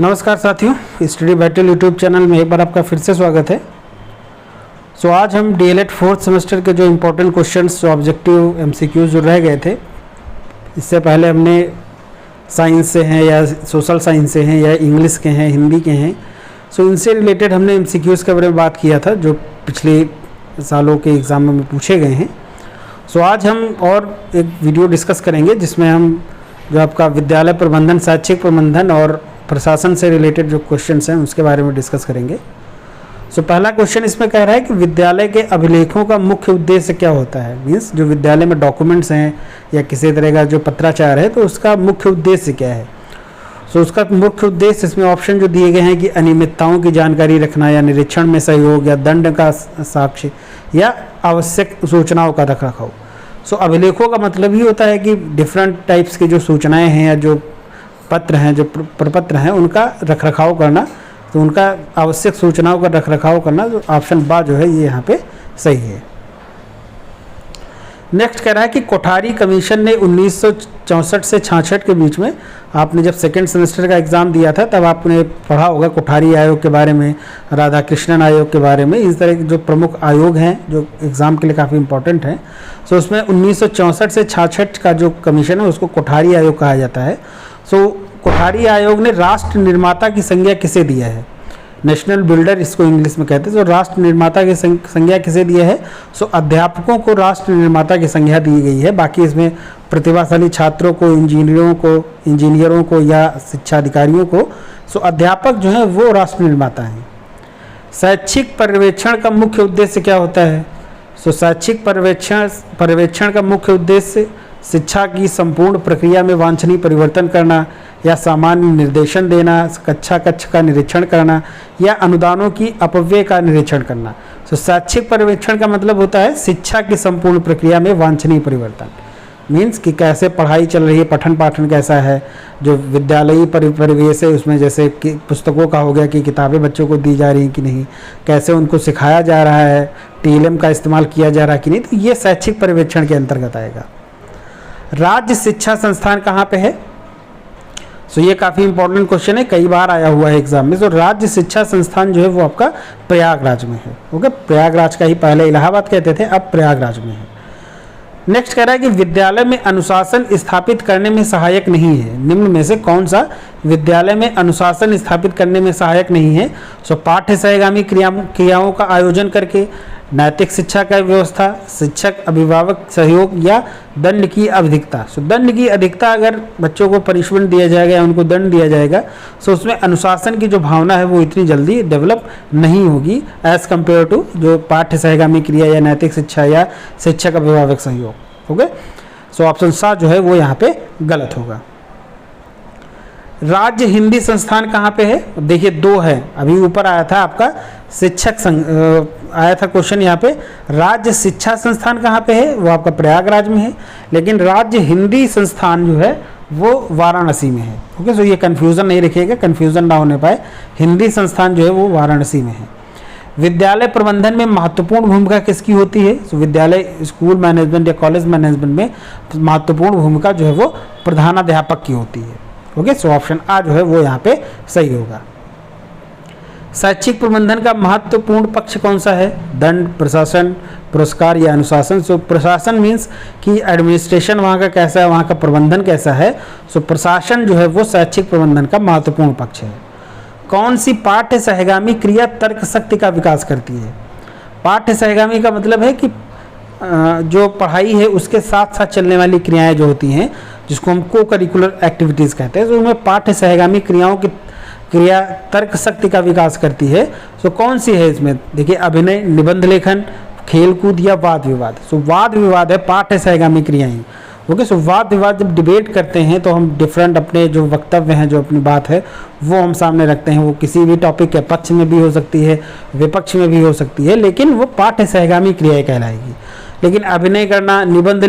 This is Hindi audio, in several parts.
नमस्कार साथियों, स्टडी बैटल यूट्यूब चैनल में एक बार आपका फिर से स्वागत है। आज हम डीएलएड फोर्थ सेमेस्टर के जो इम्पोर्टेंट क्वेश्चंस जो ऑब्जेक्टिव एमसीक्यूज जो रह गए थे, इससे पहले हमने साइंस से हैं या सोशल साइंस से हैं या इंग्लिश के हैं, हिंदी के हैं, इनसे रिलेटेड हमने एमसीक्यूज के बारे में बात किया था जो पिछले सालों के एग्ज़ाम में पूछे गए हैं। आज हम और एक वीडियो डिस्कस करेंगे जिसमें हम जो आपका विद्यालय प्रबंधन, शैक्षिक प्रबंधन और प्रशासन से रिलेटेड जो क्वेश्चंस हैं उसके बारे में डिस्कस करेंगे। पहला क्वेश्चन इसमें कह रहा है कि विद्यालय के अभिलेखों का मुख्य उद्देश्य क्या होता है। मीन्स जो विद्यालय में डॉक्यूमेंट्स हैं या किसी तरह का जो पत्राचार है तो उसका मुख्य उद्देश्य क्या है। उसका मुख्य उद्देश्य इसमें ऑप्शन जो दिए गए हैं कि अनियमितताओं की जानकारी रखना या निरीक्षण में सहयोग या दंड का साक्ष्य या आवश्यक सूचनाओं का रखरखाव। अभिलेखों का मतलब ही होता है कि डिफरेंट टाइप्स की जो सूचनाएं हैं या जो पत्र हैं, जो प्रपत्र हैं, उनका रखरखाव करना, तो उनका आवश्यक सूचनाओं का रखरखाव करना। जो ऑप्शन बा जो है ये यहाँ पे सही है। नेक्स्ट कह रहा है कि कोठारी कमीशन ने 1964 से 66 के बीच में, आपने जब सेकेंड सेमेस्टर का एग्ज़ाम दिया था तब आपने पढ़ा होगा कोठारी आयोग के बारे में, राधाकृष्णन आयोग के बारे में। इस तरह के जो प्रमुख आयोग हैं जो एग्ज़ाम के लिए काफ़ी इंपॉर्टेंट हैं। उसमें 1964 से 66 का जो कमीशन है उसको कोठारी आयोग कहा जाता है। कोठारी आयोग ने राष्ट्र निर्माता की संज्ञा किसे दिया है। नेशनल बिल्डर इसको इंग्लिश में कहते हैं। राष्ट्र निर्माता की संज्ञा किसे दिया है। अध्यापकों को राष्ट्र निर्माता की संज्ञा दी गई है। बाकी इसमें प्रतिभाशाली छात्रों को, इंजीनियरों को या शिक्षा अधिकारियों को, अध्यापक जो है वो राष्ट्र निर्माता हैं। शैक्षिक पर्यवेक्षण का मुख्य उद्देश्य क्या होता है। शैक्षिक पर्यवेक्षण का मुख्य उद्देश्य शिक्षा की संपूर्ण प्रक्रिया में वांछनीय परिवर्तन करना या सामान्य निर्देशन देना, कक्षा का निरीक्षण करना या अनुदानों की अपव्यय का निरीक्षण करना। शैक्षिक पर्यवेक्षण का मतलब होता है शिक्षा की संपूर्ण प्रक्रिया में वांछनीय परिवर्तन। मीन्स कि कैसे पढ़ाई चल रही है, पठन पाठन कैसा है, जो विद्यालयी परिवेश है उसमें जैसे कि पुस्तकों का हो गया कि किताबें बच्चों को दी जा रही हैं कि नहीं, कैसे उनको सिखाया जा रहा है, टीएलएम का इस्तेमाल किया जा रहा है कि नहीं, तो ये शैक्षिक पर्यवेक्षण के अंतर्गत आएगा। राज्य शिक्षा संस्थान कहाँ पे है। ये काफ़ी इंपॉर्टेंट क्वेश्चन है, कई बार आया हुआ है एग्जाम में। राज्य शिक्षा संस्थान जो है वो आपका प्रयागराज में है। ओके, प्रयागराज का ही पहले इलाहाबाद कहते थे, अब प्रयागराज में है। नेक्स्ट कह रहा है कि विद्यालय में अनुशासन स्थापित करने में सहायक नहीं है। निम्न में से कौन सा विद्यालय में अनुशासन स्थापित करने में सहायक नहीं है। पाठ्य सहगामी क्रियाओं का आयोजन करके, नैतिक शिक्षा का व्यवस्था, शिक्षक अभिभावक सहयोग या दंड की अधिकता। दंड की अधिकता, अगर बच्चों को पनिशमेंट दिया जाएगा या उनको दंड दिया जाएगा उसमें अनुशासन की जो भावना है वो इतनी जल्दी डेवलप नहीं होगी एज़ कम्पेयर टू जो पाठ्य सहगामी क्रिया या नैतिक शिक्षा या शिक्षक अभिभावक सहयोग। ओके, ऑप्शन सा जो है वो यहाँ पे गलत होगा। राज्य हिंदी संस्थान कहाँ पे है। देखिए दो है, अभी ऊपर आया था आपका शिक्षक आया था क्वेश्चन यहाँ पे। राज्य शिक्षा संस्थान कहाँ पे है, वो आपका प्रयागराज में है, लेकिन राज्य हिंदी संस्थान जो है वो वाराणसी में है। ओके, ये कन्फ्यूज़न नहीं रखिएगा, कन्फ्यूज़न ना होने पाए। हिंदी संस्थान जो है वो वाराणसी में है। विद्यालय प्रबंधन में महत्वपूर्ण भूमिका किसकी होती है। विद्यालय स्कूल मैनेजमेंट या कॉलेज मैनेजमेंट में महत्वपूर्ण भूमिका जो है वो प्रधानाध्यापक की होती है। ओके, ऑप्शन आ जो है वो यहाँ पे सही होगा। शैक्षिक प्रबंधन का महत्वपूर्ण पक्ष कौन सा है। दंड, प्रशासन, पुरस्कार या अनुशासन। प्रशासन मीन्स कि एडमिनिस्ट्रेशन वहाँ का कैसा है, वहाँ का प्रबंधन कैसा है। प्रशासन जो है वो शैक्षिक प्रबंधन का महत्वपूर्ण पक्ष है। कौन सी पाठ्य सहगामी क्रिया तर्क शक्ति का विकास करती है। पाठ्य सहगामी का मतलब है कि जो पढ़ाई है उसके साथ साथ चलने वाली क्रियाएं जो होती हैं, जिसको हम को करिकुलर एक्टिविटीज़ कहते हैं, उनमें पाठ्य सहगामी क्रियाओं की क्रिया तर्क शक्ति का विकास करती है। कौन सी है इसमें। देखिए अभिनय, निबंध लेखन, खेलकूद या वाद विवाद। वाद विवाद है पाठ्य सहगामी क्रियाएं। ओके, वाद विवाद जब डिबेट करते हैं तो हम डिफरेंट अपने जो वक्तव्य हैं, जो अपनी बात है वो हम सामने रखते हैं। वो किसी भी टॉपिक के पक्ष में भी हो सकती है, विपक्ष में भी हो सकती है, लेकिन वो पाठ्य सहगामी क्रियाएं कहलाएगी। लेकिन अभिनय करना, निबंध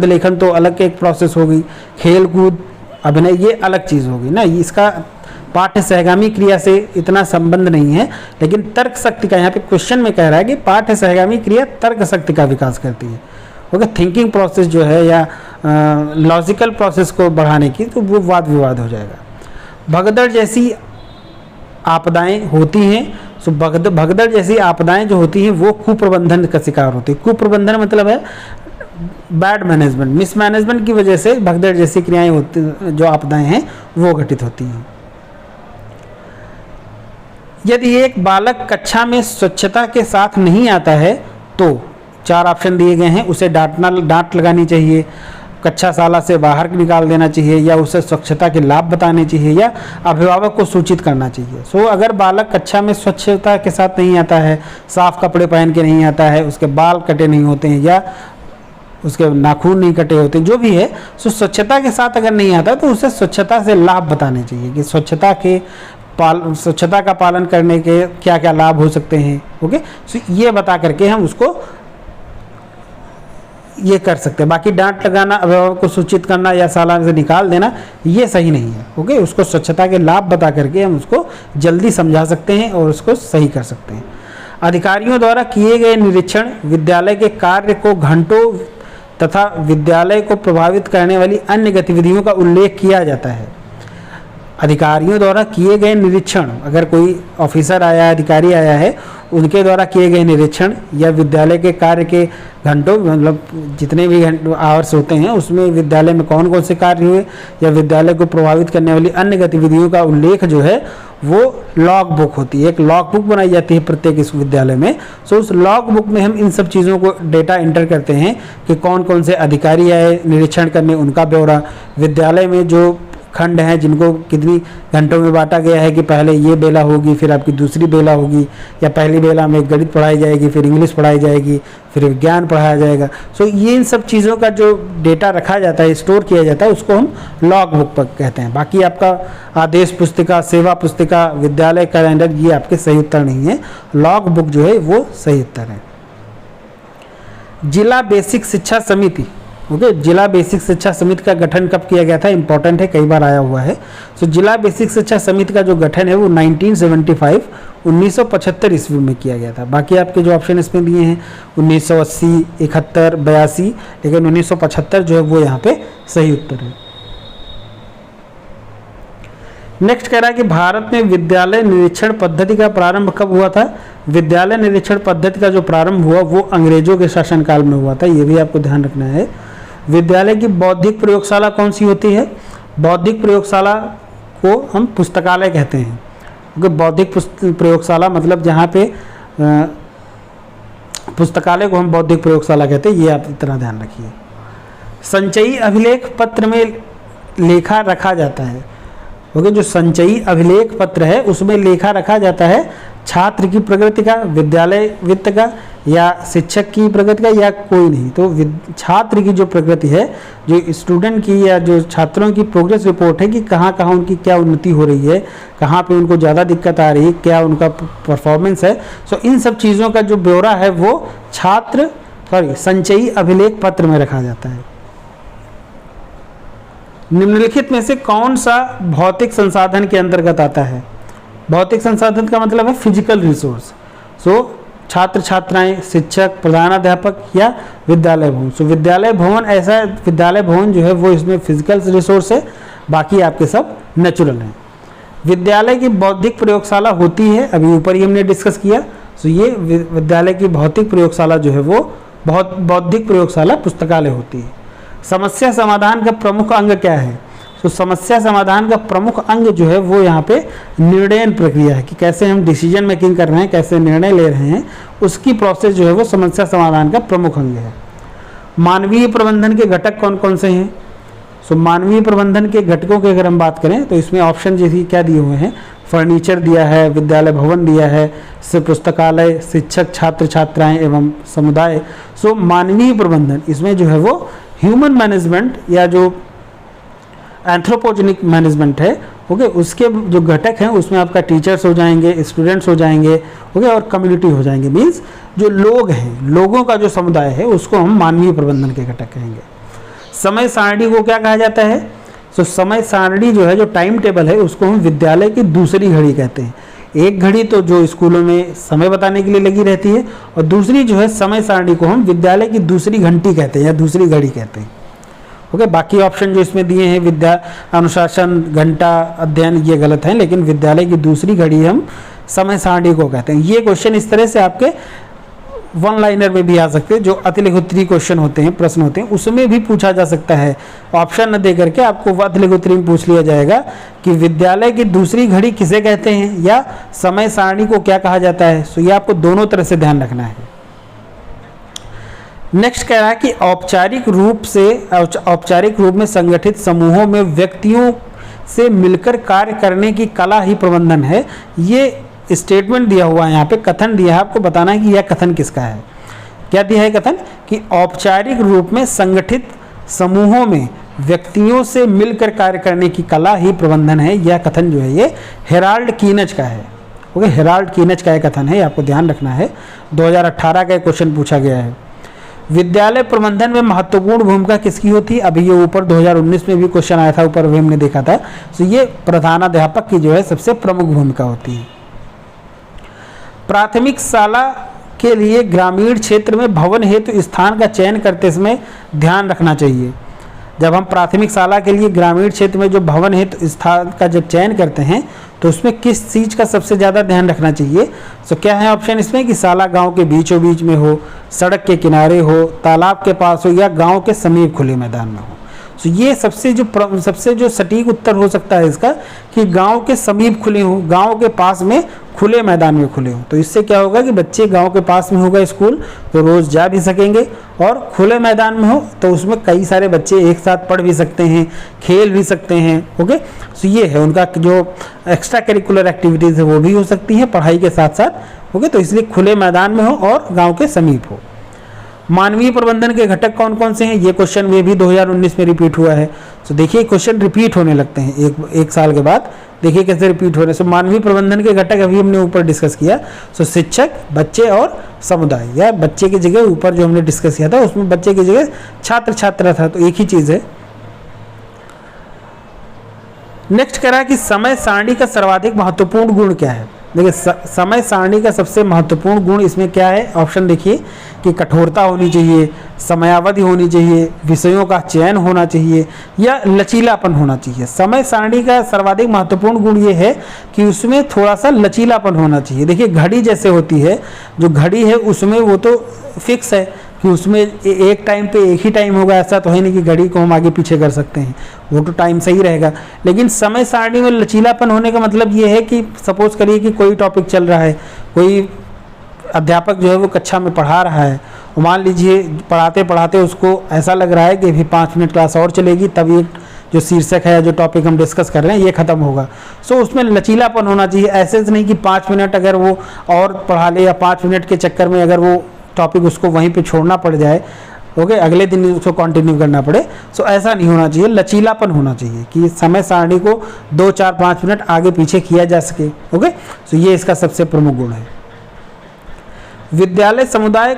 लेखन तो अलग एक प्रोसेस होगी। खेल कूद, अभिनय ये अलग चीज़ होगी ना, इसका पाठ्य सहगामी क्रिया से इतना संबंध नहीं है। लेकिन तर्क शक्ति का यहाँ पे क्वेश्चन में कह रहा है कि पाठ्य सहगामी क्रिया तर्क शक्ति का विकास करती है। ओके, थिंकिंग प्रोसेस जो है या लॉजिकल प्रोसेस को बढ़ाने की, तो वो वाद विवाद हो जाएगा। भगदड़ जैसी आपदाएं होती हैं, सो भगदड़ जैसी आपदाएं जो होती हैं वो कुप्रबंधन का शिकार होती है। कुप्रबंधन मतलब है बैड मैनेजमेंट, मिसमैनेजमेंट की वजह से भगदड़ जैसी क्रियाएं होती, जो आपदाएं हैं वो घटित होती हैं। यदि एक बालक कक्षा में स्वच्छता के साथ नहीं आता है तो 4 ऑप्शन दिए गए हैं, उसे डांट लगानी चाहिए, कक्षाशाला से बाहर निकाल देना चाहिए, या उसे स्वच्छता के लाभ बताने चाहिए, या अभिभावक को सूचित करना चाहिए। सो अगर बालक कक्षा में स्वच्छता के साथ नहीं आता है, साफ कपड़े पहन के नहीं आता है, उसके बाल कटे नहीं होते हैं या उसके नाखून नहीं कटे होते, जो भी है, सो स्वच्छता के साथ अगर नहीं आता तो उसे स्वच्छता से लाभ बताने चाहिए कि स्वच्छता का पालन करने के क्या क्या लाभ हो सकते हैं। ओके, सो ये बता करके हम उसको ये कर सकते हैं। बाकी डांट लगाना, अभिभावक को सूचित करना या शाला से निकाल देना ये सही नहीं है। ओके, उसको स्वच्छता के लाभ बता करके हम उसको जल्दी समझा सकते हैं और उसको सही कर सकते हैं। अधिकारियों द्वारा किए गए निरीक्षण, विद्यालय के कार्य को घंटों तथा विद्यालय को प्रभावित करने वाली अन्य गतिविधियों का उल्लेख किया जाता है। अधिकारियों द्वारा किए गए निरीक्षण, अगर कोई ऑफिसर आया है, अधिकारी आया है, उनके द्वारा किए गए निरीक्षण या विद्यालय के कार्य के घंटों, मतलब जितने भी आवर्स होते हैं उसमें विद्यालय में कौन कौन से कार्य हुए या विद्यालय को प्रभावित करने वाली अन्य गतिविधियों का उल्लेख जो है वो लॉग बुक होती है। एक लॉग बुक बनाई जाती है प्रत्येक इस विद्यालय में। सो उस लॉग बुक में हम इन सब चीज़ों को डेटा एंटर करते हैं कि कौन कौन से अधिकारी आए निरीक्षण करने, उनका ब्यौरा, विद्यालय में जो खंड हैं जिनको कितनी घंटों में बांटा गया है कि पहले ये बेला होगी, फिर आपकी दूसरी बेला होगी, या पहली बेला में गणित पढ़ाई जाएगी, फिर इंग्लिश पढ़ाई जाएगी, फिर विज्ञान पढ़ाया जाएगा। सो ये इन सब चीज़ों का जो डेटा रखा जाता है, स्टोर किया जाता है, उसको हम लॉग बुक पर कहते हैं। बाकी आपका आदेश पुस्तिका, सेवा पुस्तिका, विद्यालय कैलेंडर, ये आपके सही उत्तर नहीं है। लॉग बुक जो है वो सही उत्तर है। जिला बेसिक शिक्षा समिति, ओके, जिला बेसिक शिक्षा समिति का गठन कब किया गया था? इंपॉर्टेंट है, कई बार आया हुआ है। सो जिला बेसिक शिक्षा समिति का जो गठन है वो 1975 ईस्वी में किया गया था। बाकी आपके जो ऑप्शन इसमें दिए हैं 1980, 71, 82, लेकिन 1975 जो है वो यहाँ पे सही उत्तर है। नेक्स्ट कह रहा है कि भारत में विद्यालय निरीक्षण पद्धति का प्रारंभ कब हुआ था? विद्यालय निरीक्षण पद्धति का जो प्रारंभ हुआ वो अंग्रेजों के शासनकाल में हुआ था, ये भी आपको ध्यान रखना है। विद्यालय की बौद्धिक प्रयोगशाला कौन सी होती है? बौद्धिक प्रयोगशाला को हम पुस्तकालय कहते हैं, क्योंकि बौद्धिक प्रयोगशाला मतलब जहाँ पे पुस्तकालय को हम बौद्धिक प्रयोगशाला कहते हैं, ये आप इतना ध्यान रखिए। संचयी अभिलेख पत्र में लेखा रखा जाता है, क्योंकि जो संचयी अभिलेख पत्र है उसमें लेखा रखा जाता है छात्र की प्रगति का, विद्यालय वित्त का, या शिक्षक की प्रगति का, या कोई नहीं। तो छात्र की जो प्रगति है, जो स्टूडेंट की या जो छात्रों की प्रोग्रेस रिपोर्ट है कि कहाँ कहाँ उनकी क्या उन्नति हो रही है, कहाँ पे उनको ज़्यादा दिक्कत आ रही है, क्या उनका परफॉर्मेंस है। सो इन सब चीज़ों का जो ब्यौरा है वो संचयी अभिलेख पत्र में रखा जाता है। निम्नलिखित में से कौन सा भौतिक संसाधन के अंतर्गत आता है? भौतिक संसाधन का मतलब है फिजिकल रिसोर्स। सो छात्र छात्राएं, शिक्षक, प्रधानाध्यापक या विद्यालय भवन। सो विद्यालय भवन ऐसा, विद्यालय भवन जो है वो इसमें फिजिकल रिसोर्स है, बाकी आपके सब नेचुरल हैं। विद्यालय की बौद्धिक प्रयोगशाला होती है, अभी ऊपर ही हमने डिस्कस किया। सो ये विद्यालय की भौतिक प्रयोगशाला जो है वो बौद्धिक प्रयोगशाला पुस्तकालय होती है। समस्या समाधान का प्रमुख अंग क्या है? तो समस्या समाधान का प्रमुख अंग जो है वो यहाँ पे निर्णयन प्रक्रिया है, कि कैसे हम डिसीजन मेकिंग कर रहे हैं, कैसे निर्णय ले रहे हैं, उसकी प्रोसेस जो है वो समस्या समाधान का प्रमुख अंग है। मानवीय प्रबंधन के घटक कौन कौन से हैं? सो मानवीय प्रबंधन के घटकों की अगर हम बात करें तो इसमें ऑप्शन जैसे क्या दिए हुए हैं, फर्नीचर दिया है, विद्यालय भवन दिया है, पुस्तकालय, शिक्षक, छात्र छात्राएं एवं समुदाय। सो मानवीय प्रबंधन इसमें जो है वो ह्यूमन मैनेजमेंट या जो एंथ्रोपोजेनिक मैनेजमेंट है, ओके, उसके जो घटक हैं उसमें आपका टीचर्स हो जाएंगे, स्टूडेंट्स हो जाएंगे, ओके, और कम्युनिटी हो जाएंगे। मीन्स जो लोग हैं, लोगों का जो समुदाय है उसको हम मानवीय प्रबंधन के घटक कहेंगे। समय सारणी को क्या कहा जाता है? तो समय सारणी जो है, जो टाइम टेबल है, उसको हम विद्यालय की दूसरी घड़ी कहते हैं। एक घड़ी तो जो स्कूलों में समय बताने के लिए लगी रहती है, और दूसरी जो है समय सारणी को हम विद्यालय की दूसरी घंटी कहते हैं या दूसरी घड़ी कहते हैं। ओके। बाकी ऑप्शन जो इसमें दिए हैं विद्या, अनुशासन, घंटा, अध्ययन, ये गलत हैं, लेकिन विद्यालय की दूसरी घड़ी हम समय सारणी को कहते हैं। ये क्वेश्चन इस तरह से आपके वन लाइनर में भी आ सकते हैं, जो अतिलिखित उत्तरीय क्वेश्चन होते हैं, प्रश्न होते हैं, उसमें भी पूछा जा सकता है। ऑप्शन न दे करके आपको अतिलिखित उत्तरीय में पूछ लिया जाएगा कि विद्यालय की दूसरी घड़ी किसे कहते हैं या समय सारणी को क्या कहा जाता है। सो ये आपको दोनों तरह से ध्यान रखना है। नेक्स्ट कह रहा है कि औपचारिक रूप में संगठित समूहों में व्यक्तियों से मिलकर कार्य करने की कला ही प्रबंधन है। ये स्टेटमेंट दिया हुआ है, यहाँ पे कथन दिया है, आपको बताना है कि यह कथन किसका है। क्या दिया है कथन कि औपचारिक रूप में संगठित समूहों में व्यक्तियों से मिलकर कार्य करने की कला ही प्रबंधन है। यह कथन जो है ये हेराल्ड कीनच का है। ओके, हेराल्ड कीनच का यह कथन है, आपको ध्यान रखना है। 2018 का क्वेश्चन पूछा गया है। विद्यालय प्रबंधन में महत्वपूर्ण भूमिका किसकी होती है? अभी ये ऊपर 2019 में भी क्वेश्चन आया था, ऊपर भी हमने देखा था। तो ये प्रधानाध्यापक की जो है सबसे प्रमुख भूमिका होती है। प्राथमिक शाला के लिए ग्रामीण क्षेत्र में भवन हेतु स्थान का चयन करते समय ध्यान रखना चाहिए। जब हम प्राथमिक शाला के लिए ग्रामीण क्षेत्र में जो भवन हेतु स्थान का जब चयन करते हैं तो उसमें किस चीज़ का सबसे ज़्यादा ध्यान रखना चाहिए? तो क्या है ऑप्शन इसमें कि शाला गांव के बीचों बीच में हो, सड़क के किनारे हो, तालाब के पास हो या गांव के समीप खुले मैदान में हो। तो ये सबसे जो सटीक उत्तर हो सकता है इसका कि गांव के समीप खुले हों, गांव के पास में खुले मैदान में खुले हों। तो इससे क्या होगा कि बच्चे गांव के पास में होगा स्कूल तो रोज़ जा भी सकेंगे, और खुले मैदान में हो तो उसमें कई सारे बच्चे एक साथ पढ़ भी सकते हैं, खेल भी सकते हैं। ओके, तो ये है उनका जो एक्स्ट्रा करिकुलर एक्टिविटीज़ है वो भी हो सकती हैं पढ़ाई के साथ साथ। ओके, तो इसलिए खुले मैदान में हो और गाँव के समीप हो। मानवीय प्रबंधन के घटक कौन कौन से हैं? ये क्वेश्चन में भी 2019 में रिपीट हुआ है। तो देखिए क्वेश्चन रिपीट होने लगते हैं एक साल के बाद, देखिए कैसे रिपीट हो रहे हैं। सो मानवीय प्रबंधन के घटक अभी हमने ऊपर डिस्कस किया। सो शिक्षक, बच्चे और समुदाय, या बच्चे की जगह ऊपर जो हमने डिस्कस किया था उसमें बच्चे की जगह छात्र छात्रा था, तो एक ही चीज़ है। नेक्स्ट कह रहा है कि समय सारणी का सर्वाधिक महत्वपूर्ण गुण क्या है? देखिए समय सारणी का सबसे महत्वपूर्ण गुण इसमें क्या है? ऑप्शन देखिए कि कठोरता होनी चाहिए, समयावधि होनी चाहिए, विषयों का चयन होना चाहिए या लचीलापन होना चाहिए। समय सारणी का सर्वाधिक महत्वपूर्ण गुण ये है कि उसमें थोड़ा सा लचीलापन होना चाहिए। देखिए घड़ी जैसे होती है, जो घड़ी है उसमें वो तो फिक्स है कि उसमें एक टाइम पे एक ही टाइम होगा, ऐसा तो है नहीं कि घड़ी को हम आगे पीछे कर सकते हैं, वो तो टाइम सही रहेगा। लेकिन समय सारणी में लचीलापन होने का मतलब ये है कि सपोज करिए कि कोई टॉपिक चल रहा है, कोई अध्यापक जो है वो कक्षा में पढ़ा रहा है, मान लीजिए पढ़ाते पढ़ाते उसको ऐसा लग रहा है कि अभी 5 मिनट क्लास और चलेगी, तब ये जो शीर्षक है, जो टॉपिक हम डिस्कस कर रहे हैं ये ख़त्म होगा। सो उसमें लचीलापन होना चाहिए। ऐसे नहीं कि 5 मिनट अगर वो और पढ़ा ले या 5 मिनट के चक्कर में अगर वो टॉपिक उसको वहीं पे छोड़ना पड़ जाए, ओके, अगले दिन उसको कंटिन्यू करना पड़े। सो ऐसा नहीं होना चाहिए, लचीलापन होना चाहिए कि समय सारणी को 2, 4, 5 मिनट आगे पीछे किया जा सके। ओके, सो ये इसका सबसे प्रमुख गुण है। विद्यालय समुदाय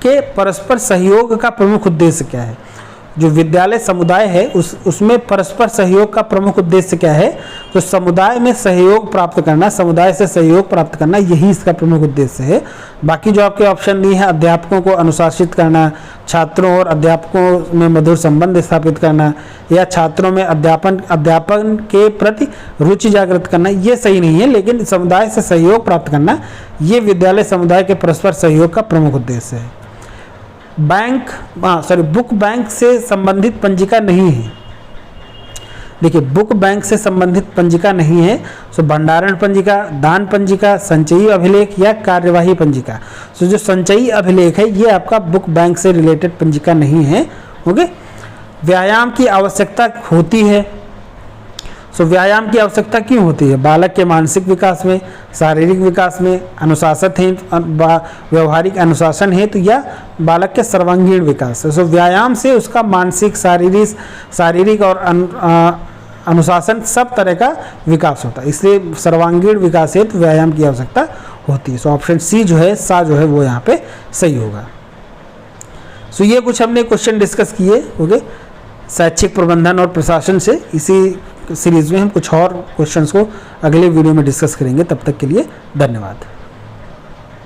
के परस्पर सहयोग का प्रमुख उद्देश्य क्या है? जो विद्यालय समुदाय है उसमें परस्पर सहयोग का प्रमुख उद्देश्य क्या है? तो समुदाय में सहयोग प्राप्त करना, समुदाय से सहयोग प्राप्त करना, यही इसका प्रमुख उद्देश्य है। बाकी जो आपके ऑप्शन दिए हैं, अध्यापकों को अनुशासित करना, छात्रों और अध्यापकों में मधुर संबंध स्थापित करना, या छात्रों में अध्यापन के प्रति रुचि जागृत करना, ये सही नहीं है। लेकिन समुदाय से सहयोग प्राप्त करना, ये विद्यालय समुदाय के परस्पर सहयोग का प्रमुख उद्देश्य है। बुक बैंक से संबंधित पंजिका नहीं है। देखिए बुक बैंक से संबंधित पंजिका नहीं है। सो भंडारण पंजिका, दान पंजिका, संचयी अभिलेख या कार्यवाही पंजिका। सो जो संचयी अभिलेख है ये आपका बुक बैंक से रिलेटेड पंजिका नहीं है। ओके, व्यायाम की आवश्यकता होती है। सो व्यायाम की आवश्यकता क्यों होती है? बालक के मानसिक विकास में, शारीरिक विकास में, अनुशासन है, व्यवहारिक अनुशासन हेतु या बालक के सर्वांगीण विकास। सो व्यायाम से उसका मानसिक, शारीरिक और अनुशासन सब तरह का विकास होता है, इसलिए सर्वांगीण विकास हेतु व्यायाम की आवश्यकता होती है। सो ऑप्शन सी जो है, सा जो है वो यहाँ पे सही होगा। सो ये कुछ हमने क्वेश्चन डिस्कस किए। ओके, शैक्षिक प्रबंधन और प्रशासन से। इसी सीरीज़ में हम कुछ और क्वेश्चंस को अगले वीडियो में डिस्कस करेंगे। तब तक के लिए धन्यवाद।